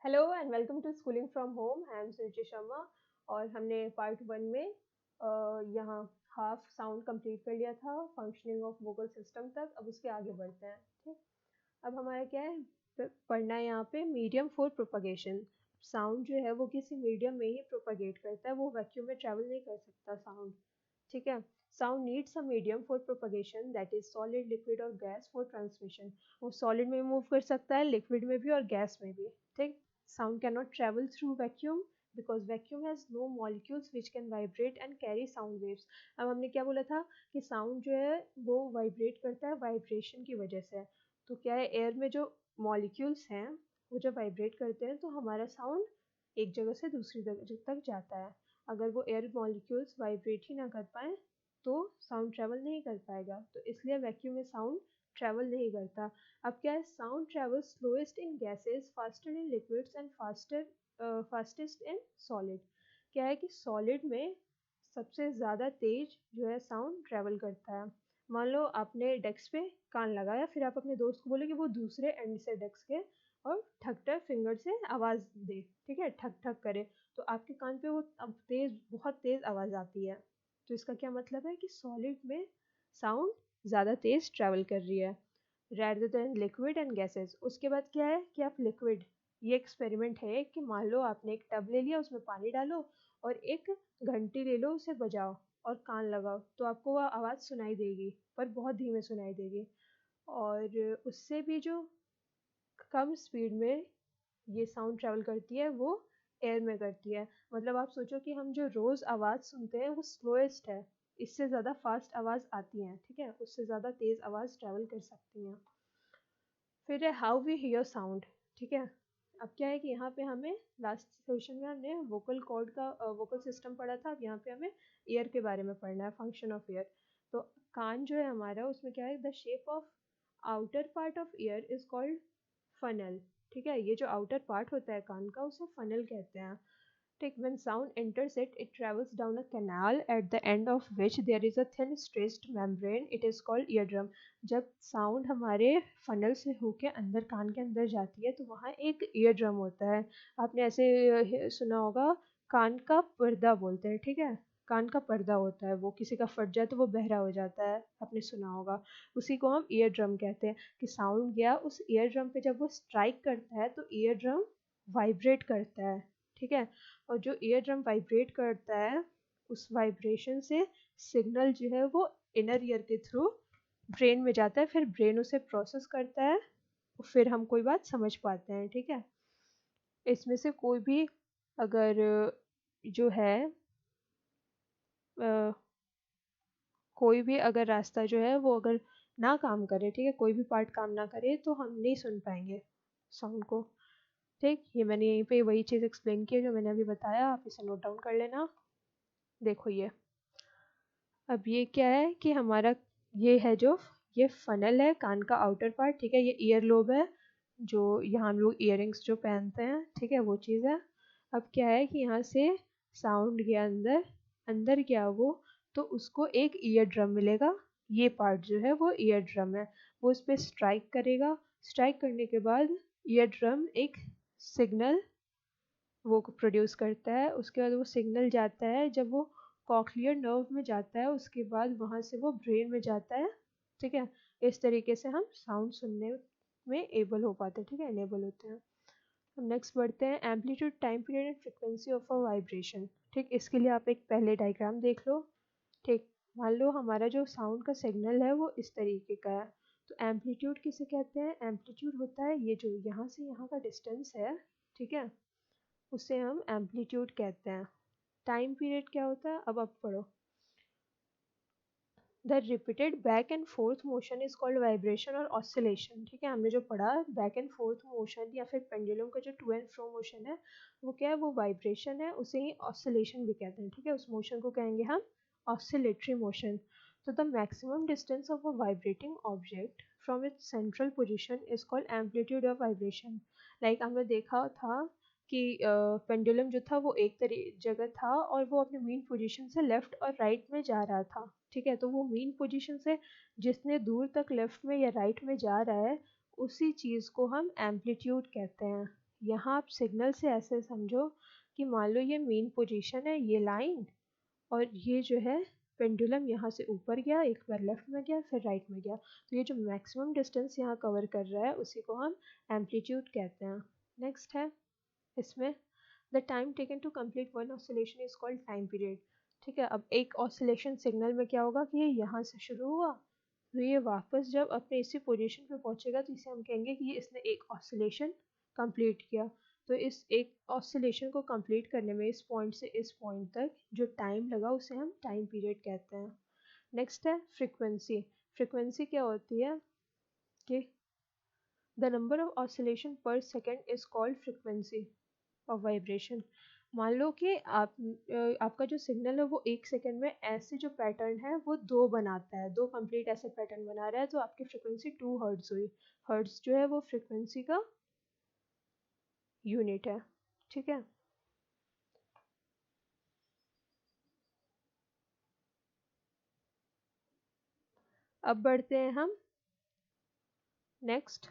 Hello and welcome to schooling from home. I am Suruchi Sharma. और हमने part one में यहाँ हाफ साउंड कंप्लीट कर लिया था, फंक्शनिंग ऑफ वोकल सिस्टम तक। अब उसके आगे बढ़ते हैं। ठीक, अब हमारा क्या है, पढ़ना है यहाँ पे मीडियम फॉर प्रोपगेशन। साउंड जो है वो किसी मीडियम में ही प्रोपगेट करता है, वो वैक्यूम में ट्रैवल नहीं कर सकता साउंड। ठीक है, sound needs a medium for propagation that is solid, liquid और गैस फॉर ट्रांसमिशन। वो सॉलिड में मूव कर सकता है, लिक्विड में भी और गैस में भी। ठीक, sound cannot travel through vacuum because vacuum has no molecules which can vibrate and carry sound waves। अब हमने क्या बोला था कि साउंड जो है वो वाइब्रेट करता है वाइब्रेशन की वजह से। तो क्या है, एयर में जो मॉलिक्यूल्स हैं वो जब वाइब्रेट करते हैं तो हमारा साउंड एक जगह से दूसरी जगह तक जाता है। अगर वो एयर मॉलिक्यूल्स वाइब्रेट ही ना कर पाए तो साउंड ट्रेवल नहीं कर पाएगा। तो इसलिए वैक्यूम में साउंड ट्रेवल नहीं करता। अब क्या है, sound travels slowest in gases, faster in liquids and fastest in solid. क्या है कि सॉलिड में सबसे ज़्यादा तेज जो है साउंड ट्रेवल करता है। मान लो आपने डेस्क पे कान लगाया, फिर आप अपने दोस्त को बोले कि वो दूसरे एंड से डेस्क के और ठक ठक फिंगर से आवाज़ दे। ठीक है, ठक ठक करे, तो आपके कान पे वो अब तेज, बहुत तेज आवाज़ आती है। तो इसका क्या मतलब है कि सॉलिड में साउंड ज़्यादा तेज ट्रैवल कर रही है rather than liquid and gases. उसके बाद क्या है कि आप लिक्विड, ये एक्सपेरिमेंट है कि मान लो आपने एक टब ले लिया, उसमें पानी डालो और एक घंटी ले लो, उसे बजाओ और कान लगाओ, तो आपको वह आवाज़ सुनाई देगी, पर बहुत धीमे सुनाई देगी। और उससे भी जो कम स्पीड में ये साउंड ट्रैवल करती है वो एयर में करती है। मतलब आप सोचो कि हम जो रोज़ आवाज़ सुनते हैं वो स्लोएस्ट है, इससे ज़्यादा फास्ट आवाज़ आती हैं। ठीक है, उससे ज़्यादा तेज़ आवाज़ ट्रैवल कर सकती हैं। फिर है हाउ वी हियर साउंड। ठीक है, अब क्या है कि यहाँ पे हमें लास्ट सेशन में हमने वोकल कॉर्ड का वोकल सिस्टम पढ़ा था। अब यहाँ पे हमें ईयर के बारे में पढ़ना है, फंक्शन ऑफ ईयर। तो कान जो है हमारा, उसमें क्या है, the shape of outer part of year is called funnel. ठीक है, ये जो आउटर पार्ट होता है कान का उसे फनल कहते हैं। ठीक, when sound enters it, it travels down a canal at the end of which there is a thin stretched membrane. It is called eardrum। जब साउंड हमारे फनल से होके अंदर कान के अंदर जाती है तो वहाँ एक ईयर ड्रम होता है। आपने ऐसे सुना होगा, कान का पर्दा बोलते हैं। ठीक है, कान का पर्दा होता है, वो किसी का फट जाए तो वो बहरा हो जाता है, आपने सुना होगा। उसी को हम ईयर ड्रम कहते हैं। कि साउंड गया उस ईयर ड्रम पे, जब वो स्ट्राइक करता है तो ईयर ड्रम वाइब्रेट करता है। ठीक है, और जो ईयर ड्रम वाइब्रेट करता है उस वाइब्रेशन से सिग्नल जो है वो इनर ईयर के थ्रू ब्रेन में जाता है, फिर ब्रेन उसे प्रोसेस करता है, फिर हम कोई बात समझ पाते हैं। ठीक है, इसमें से कोई भी अगर जो है अ, कोई भी अगर रास्ता जो है वो अगर ना काम करे, ठीक है, कोई भी पार्ट काम ना करे तो हम नहीं सुन पाएंगे साउंड को। ठीक, ये मैंने यहीं पे वही चीज़ एक्सप्लेन की है जो मैंने अभी बताया, आप इसे नोट डाउन कर लेना। देखो अब ये क्या है कि हमारा ये है जो ये फनल है कान का आउटर पार्ट। ठीक है, ये ईयर लोब है, जो यहाँ हम लोग ईयरिंग्स जो पहनते हैं। ठीक है, वो चीज़ है। अब क्या है कि यहाँ से साउंड गया अंदर, अंदर गया वो, तो उसको एक ईयर ड्रम मिलेगा। ये पार्ट जो है वो ईयर ड्रम है, वो उस पर स्ट्राइक करेगा। स्ट्राइक करने के बाद ईयर ड्रम एक सिग्नल वो प्रोड्यूस करता है। उसके बाद वो सिग्नल जाता है, जब वो कॉक्लियर नर्व में जाता है उसके बाद वहाँ से वो ब्रेन में जाता है। ठीक है, इस तरीके से हम साउंड सुनने में एबल हो पाते हैं। ठीक है, एनेबल होते हैं। हम नेक्स्ट बढ़ते हैं, amplitude, time period and frequency of a vibration. ठीक, इसके लिए आप एक पहले डायग्राम देख लो। ठीक, मान लो हमारा जो साउंड का सिग्नल है वो इस तरीके का है। तो एम्पलीट्यूड किसे कहते हैं? एम्पलीट्यूड होता है ये जो यहाँ से यहाँ का डिस्टेंस है। ठीक है, उसे हम एम्पलीट्यूड कहते हैं। टाइम पीरियड क्या होता है, अब आप पढ़ो। The repeated back and fourth motion is called vibration और ऑसिलेशन। ठीक है, हमने जो पढ़ा बैक एंड फोर्थ मोशन या फिर पेंडुलम का जो टू एंड फ्रो मोशन है वो क्या है, वो वाइब्रेशन है, उसे ही ऑसिलेशन भी कहते हैं। ठीक है, उस मोशन को कहेंगे हम ऑसिलेटरी मोशन। तो the maximum distance of a vibrating object from its central position is called amplitude of vibration. Like हमने देखा था कि पेंडुलम जो था वो एक जगह था और वो अपने मीन पोजीशन से लेफ्ट और राइट में जा रहा था। ठीक है, तो वो मीन पोजीशन से जितने दूर तक लेफ्ट में या राइट में जा रहा है उसी चीज़ को हम एम्पलीट्यूड कहते हैं। यहाँ आप सिग्नल से ऐसे समझो कि मान लो ये मेन पोजीशन है, ये लाइन, और ये जो है पेंडुलम यहाँ से ऊपर गया, एक बार लेफ्ट में गया, फिर राइट में गया, तो ये जो मैक्सिमम डिस्टेंस यहाँ कवर कर रहा है उसी को हम एम्पलीट्यूड कहते हैं। नेक्स्ट है इसमें the time taken to complete one oscillation is called time period. ठीक है, अब एक ऑसिलेशन सिग्नल में क्या होगा कि ये यहाँ से शुरू हुआ, तो ये वापस जब अपने इसी पोजीशन पे पहुंचेगा तो इसे हम कहेंगे कि ये इसने एक ऑसिलेशन कंप्लीट किया। तो इस एक ऑसिलेशन को कंप्लीट करने में इस पॉइंट से इस पॉइंट तक जो टाइम लगा उसे हम टाइम पीरियड कहते हैं। नेक्स्ट है फ्रीक्वेंसी। फ्रीक्वेंसी क्या होती है कि द नंबर ऑफ ऑसिलेशन पर second is called frequency of vibration. मान लो कि आपका जो सिग्नल है वो एक सेकेंड में ऐसे जो पैटर्न है वो दो बनाता है, दो कंप्लीट ऐसे पैटर्न बना रहा है, तो आपकी फ्रीक्वेंसी 2 हर्ट्ज हुई। हर्ट्ज जो है वो फ्रीक्वेंसी का यूनिट है। ठीक है, अब बढ़ते हैं हम नेक्स्ट